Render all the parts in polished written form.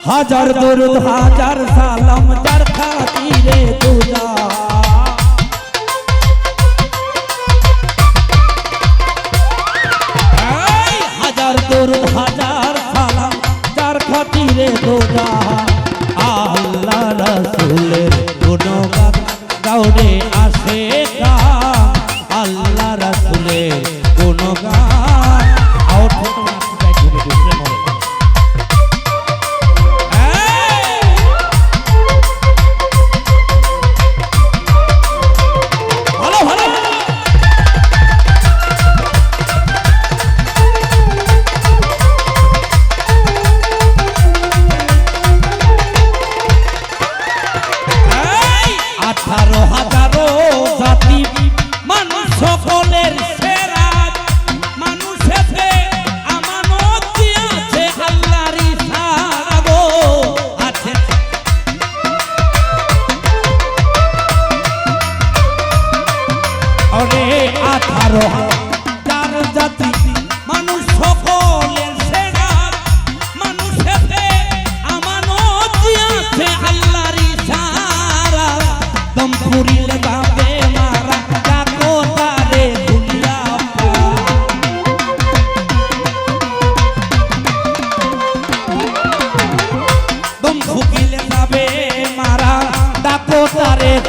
হাজার দরুদ হাজার সালাম যার খাতিরে দুজা হাজার দরুদ হাজার সালাম যার খাতিরে দুজা আল্লাহ রাসূলের গুণগান গাওরে আসে গান আল্লাহ রাসূলের গুণগান আউট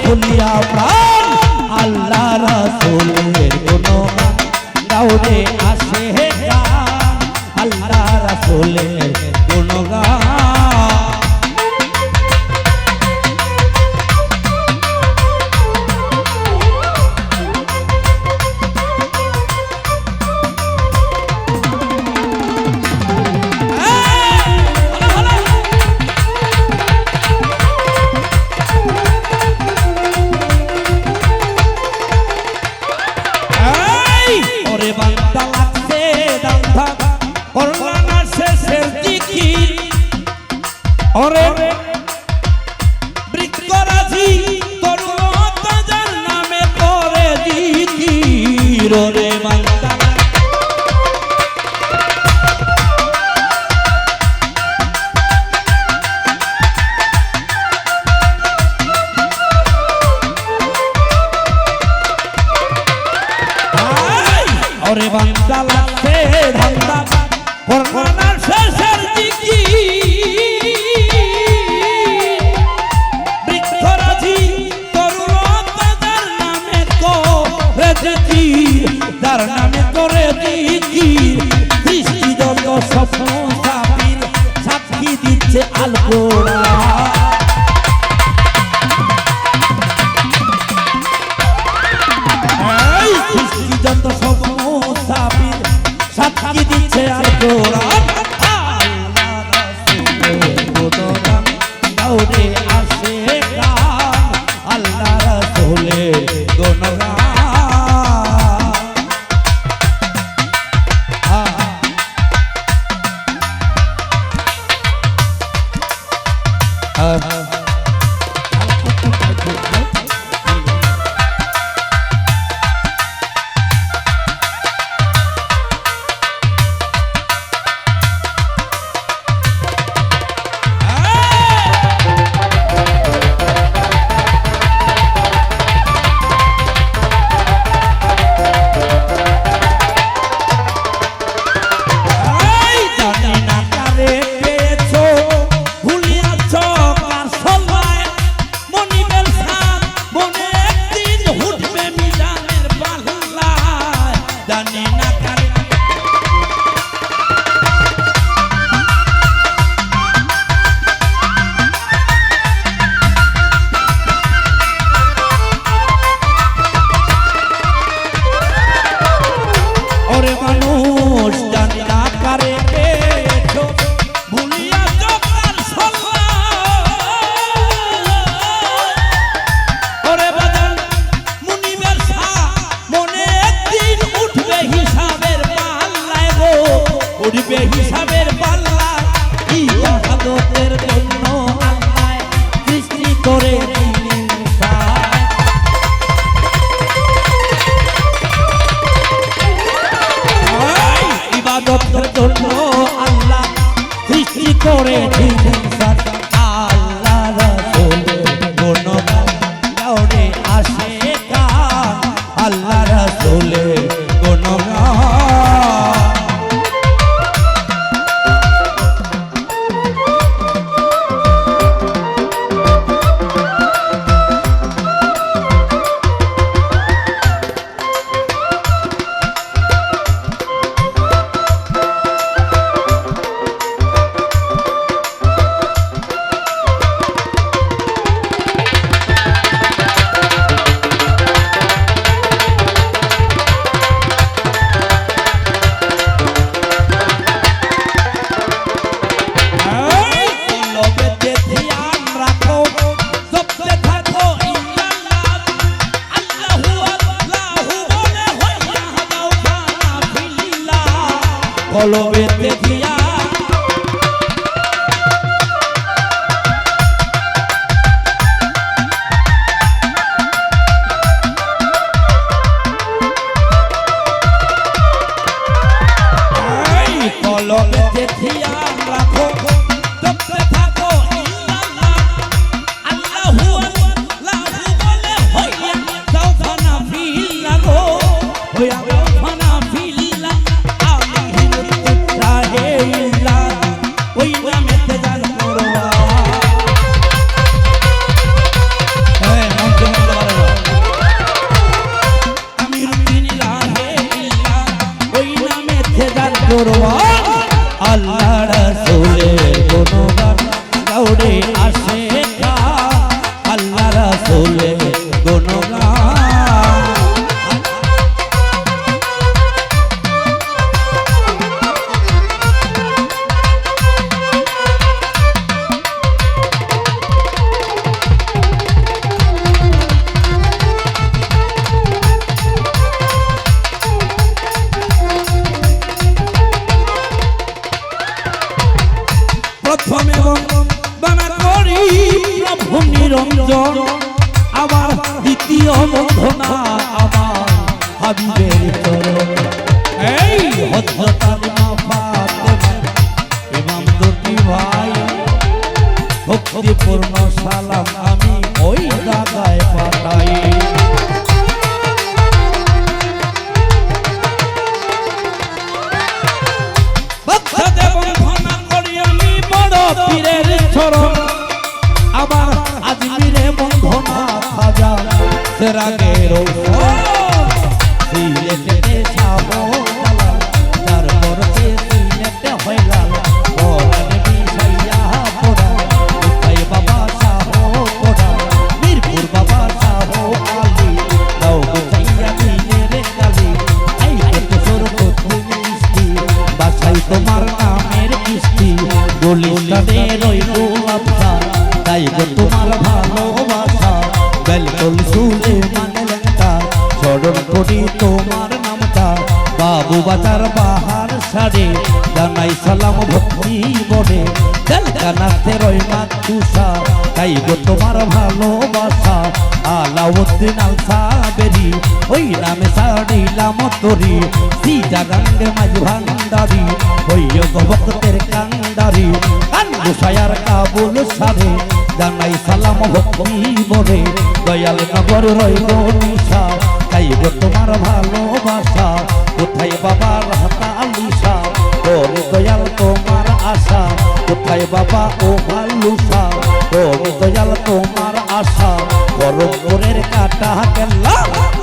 খুলিয়া প্রাণ আল্লাহ রাসূলের গুণগান গাওরে আসে গান আল্লাহ রাসূলের গুণগান ওরে বৃক্ষরাজি তরুণ যার নামে করে জিকির ওরে বান্দা ওরে বান্দা লাগছে ধান্দা করোনার শেষের জিকির যার নামে করে জিকির সৃষ্টি যত স্বপ্ন সাবির সাক্ষী দিচ্ছে আল কোরআন সৃষ্টি যত স্বপ্ন সাবির সাক্ষী দিচ্ছে আল কোরআন আল্লাহ রাসূলের গুণগান গাওরে আসে গান আল্লাহ রাসূলের গুণগান কলবে দেখিয়া কলবে দেখিয়া রাখো জপতে থাকো ইল্লাল্লাহ আল্লাহু আল্লাহ বলে হইয়া যাও ফানা ফিল্লাহ গো হইয়া যাও ফানা ফিল্লাহ আমি হিন্দুরা হে ইল্লাহ ওই নামেতে জান করবা হ্যাঁ মন্ত্র বলতে পারো আমি হিন্দুরা হে ইল্লাহ ওই নামেতে জান করবা আল্লাহ রাসূলের গুণগান গাউড়ে আশিকা আল্লাহ রাসূলের গুণগান প্রথমে বন্দনা করি প্রভু নিরঞ্জন আবার দ্বিতীয় বন্দনা আমার হাবিবের চরণ এই হযরত আলিমা ফাতেমা ইমাম দুটি ভাই ভক্তিপূর্ণ সালাম আমি ওই জায়গায় পাঠাই পীরের চরণ আবার আজমিরে বন্ধনা খাজা সেরাগের সিলেটে যাবো তার পরতে সিলেটে হইলাল ওরানে বিছাইয়া পড়া তাই বাবা সাহো পড়া মিরপুর বাবা সাহো আলী দাও বিছাইয়া দিনের কালি এই কত সর কত মিষ্টি বাসাই তোমার নামের কিস্তি গুলিস্তানে রইল আবসা তাই গো তোমার ভালোবাসা বেলকল সুলেমান লেঙ্কা স্মরণ করি তোমার নামটা বাবু বাজার বাহার সারে জানাই সালাম ভক্তি বলে জলকানাতে রইমাত তুষা তাই গো তোমার ভালোবাসা আলাউদ্দিন আল সাবেরি ওই নামে সাড়িলাম তরি সিজা গঙ্গে মাঝ ভান্ডারি ওই ভক্তের কান্ডারি কান্দুসায়ার কাবুল সারে জানাই সালাম ভক্তি বলে দয়াল নগর রইল নিশা তাই গো তোমার ভালোবাসা কোথায় বাবা রাহতা আলিশা ওরে দয়াল তোমার আশা কোথায় বাবা ও ভালুসা ওরে দয়াল তোমার আশা বরমপুরের কাটা কেল্লা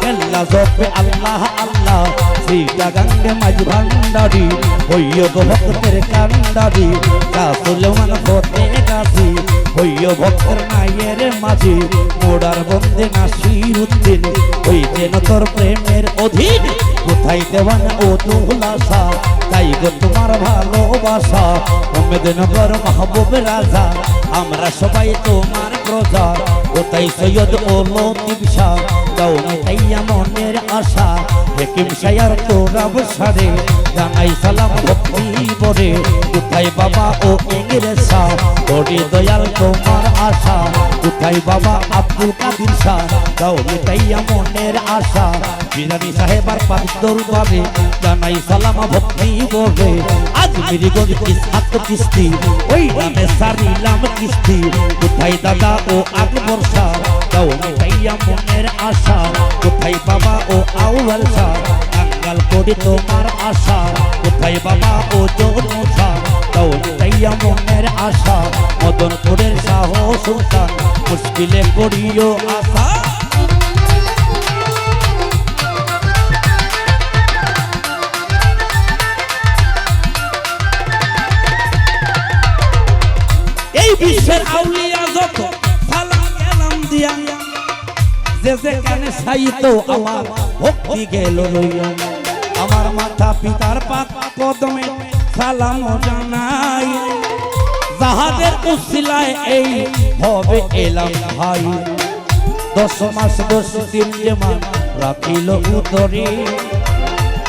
কেল্লা জপে আল্লাহ আল্লাহ সিটা গঙ্গে মাঝ ভান্ডারি হইয় ভক্তের কান্ডারি কাসুলমান ফতে গাছি হইয় ভক্তের নাইয়ের মাঝি মোড়ার বন্দে নাসির উদ্দিন ওই যেন তোর প্রেমের অধীন কোথায় দেওয়ান ও দুলাসা তাই গো তোমার ভালোবাসা মেদিনীনগর মাহবুব রাজা আমরা সবাই তোমার প্রজা কোথায় সৈয়দ ও লতিফ শাহ দাও মিটাইয়া মনের আশা হেকিম শায়ার তোরাব সারে জানাই সালাম ভক্তি বরে কোথায় বাবা ও ইংরেজ শাহ তোরে দয়াল তোমার আশা কোথায় বাবা আব্দুল কাদির শাহ দাও মিটাইয়া মনের আশা বিরানি সাহেবার পাঁচ দরবারে জানাই সালাম ভক্তি বরে আজমিরি গঞ্জ ইসহাক কিস্তি ওই নামে সারিলাম কিস্তি কোথায় দাদা ও আকবর শাহ দাও মিটাইয়া মনের আশা কোথায় বাবা ও আউয়াল শাহ কাঙ্গাল করি তোমার আশা কোথায় বাবা ও জন্ম শাহ দাও মিটাইয়া মনের আশা মদনপুরের শাহ সুলতান মুশকিলে করিও আশা এই বিশ্বের আউলিয়া যত সালাম গেলাম দিয়া যে যেখানে সাইতো আমার ভক্তি গেল লইয়া আমার মাতা পিতার পাক কদমে সালাম জানাই যাহাদের উসিলায় এই হবে এলাম ভাই 10 মাস 10 দিন যেমন রাখিল উদরে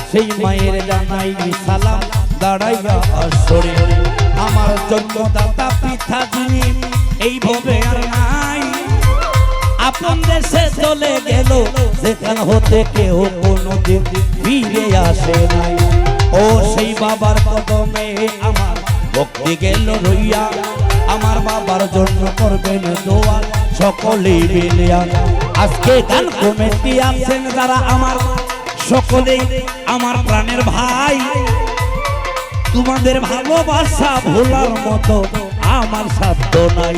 সেই মায়ের জানাই সালাম দাঁড়াইয়া আসরে আমার জন্মদাতা পিতা যিনি এই ভবে আর নাই আপন দেশে চলে গেল যেখান হতে কেউ কোনোদিন ফিরে আসে নাই ও সেই বাবার কদমে আমার ভক্তি গেল রইয়া আমার বাবার জন্য করবেন দোয়া সকলেই মিলিয়া আজকে গান কমিটি আছেন যারা আমার সকলেই আমার প্রাণের ভাই তোমাদের ভালোবাসা ভোলার মতো আমার সাধ্য নাই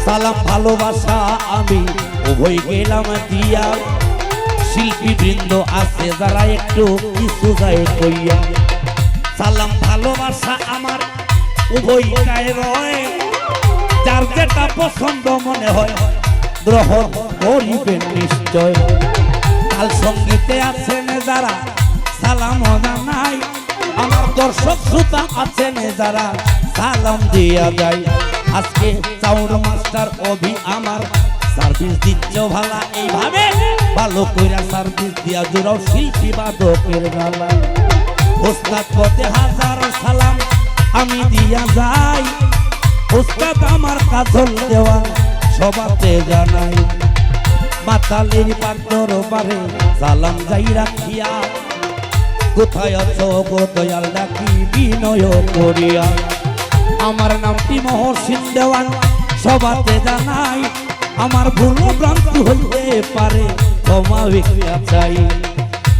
সালাম ভালোবাসা আমি উভয় গেলাম দিয়া শিল্পী বৃন্দ আছে যারা একটু কিছু যায় কইয়া সালাম ভালোবাসা আমার উভয় গায়ে রয় যার যেটা পছন্দ মনে হয় গ্রহণ করিবেন নিশ্চয় কাল সঙ্গীতে আছেন যারা সালাম জানাই আমার দর্শক শ্রোতা আছেন যারা সালাম দিয়া যায় আজকে চাউর মাস্টার অভি আমার সার্ভিস দিচ্ছ ভালা এইভাবে ভালো কইরা সার্ভিস দিয়া জোরাও শিল্পী বাদকের গালা ওস্তাদ পথে হাজার সালাম আমি দিয়া যাই ওস্তাদ আমার কাজল দেওয়া সবাতে জানাই মাতালের পার দরবারে সালাম যাই রাখিয়া কোথায় আছো গো দয়াল ডাকি বিনয় করিয়া আমার নামটি মহসিন দেওয়ান সবাতে জানাই আমার ভুল ভ্রান্তি হইতে পারে ক্ষমা ভিক্ষা চাই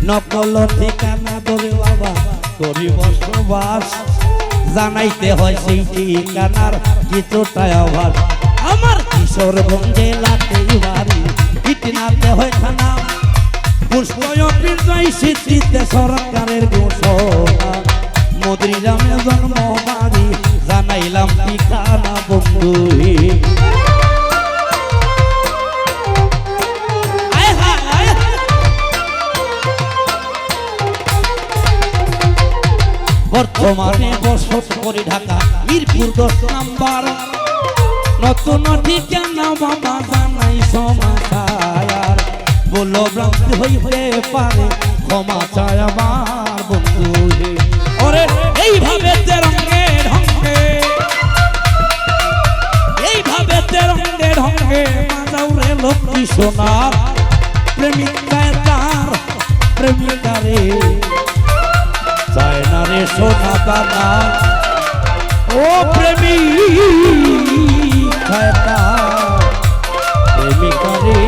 নকল ঠিকানা ধরে বাবা করি বসবাস জানাইতে হয় সেই ঠিকানার কিছুটা আবার আমার কিশোরগঞ্জে লাতে বাড়ি ইটনাতে হয় থানা পুষ্পয়পীর জয় স্বীকৃতি সরকারের ঘোষণা মধুরিরামে জন্ম বাড়ি জানাইলাম ঠিকানা বন্ধু বর্তমানে বসত করে ঢাকা মিরপুর 10 নাম্বার নতুন ঠিকানা বাবা জানাই সমাচার বলো ভ্রান্তি হইতে পারে ক্ষমা চায় আমার বন্ধু ওরে এইভাবে তেরঙ্গে ঢঙ্গে এইভাবে তেরঙ্গে ঢঙ্গে বাজাও রে লক্ষ্মী সোনার প্রেমিকায় তার প্রেমিকারে চায় না রে সোনা দানা ও প্রেমিকায় তার প্রেমিকারে